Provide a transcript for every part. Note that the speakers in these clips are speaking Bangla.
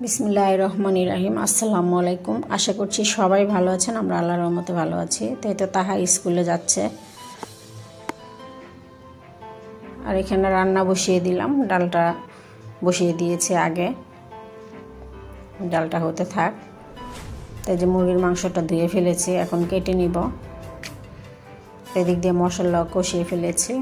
বিসমিল্লাহির রহমানির রহিম। আসসালামু আলাইকুম। আশা করছি সবাই ভালো আছেন। আমরা আল্লাহর রহমতে ভালো আছি। তো তাহা স্কুলে যাচ্ছে, আর এখানে রান্না বসিয়ে দিলাম। ডালটা বসিয়ে দিয়েছি আগে, ডালটা হতে থাক। তাই যে মুরগির মাংসটা ধুয়ে ফেলেছি, এখন কেটে নিব। এদিক দিয়ে মশলা কষিয়ে ফেলেছি।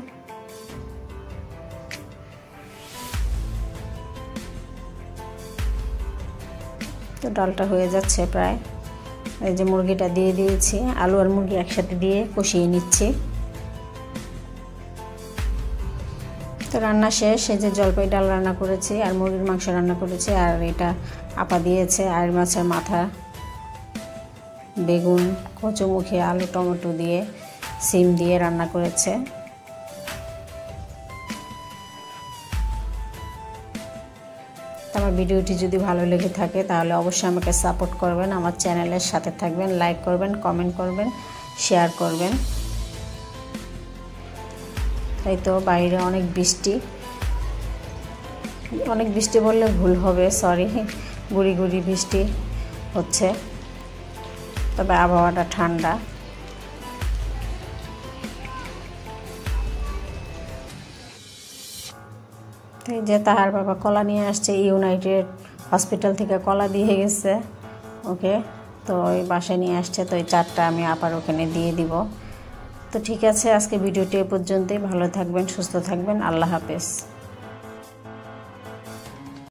তো ডালটা হয়ে যাচ্ছে প্রায়। এই যে মুরগিটা দিয়ে দিয়েছি, আলু আর মুরগি একসাথে দিয়ে কষিয়ে নিচ্ছি। তো রান্না শেষ। এই যে জলপাই ডাল রান্না করেছি আর মুরগির মাংস রান্না করেছি, আর এটা আপা দিয়েছে আইড় মাছের মাথা, বেগুন, কচুমুখী, আলু, টমেটো দিয়ে, সিম দিয়ে রান্না করেছে। আমার ভিডিওটি যদি ভালো লেগে থাকে তাহলে অবশ্যই আমাকে সাপোর্ট করবেন, আমার চ্যানেলের সাথে থাকবেন, লাইক করবেন, কমেন্ট করবেন, শেয়ার করবেন। তাই তো বাইরে অনেক বৃষ্টি বললে ভুল হবে, সরি, গুড়ি গুড়ি বৃষ্টি হচ্ছে, তবে আবহাওয়াটা ঠান্ডা। তাই যে তাহার বাবা কলা নিয়ে আসছে, ইউনাইটেড হসপিটাল থেকে কলা দিয়ে গেছে ওকে। তো ওই বাসায় নিয়ে আসছে, তো এই চারটা আমি আবার ওখানে দিয়ে দিব। তো ঠিক আছে, আজকে ভিডিওটি এ পর্যন্তই। ভালো থাকবেন, সুস্থ থাকবেন, আল্লাহ হাফেজ।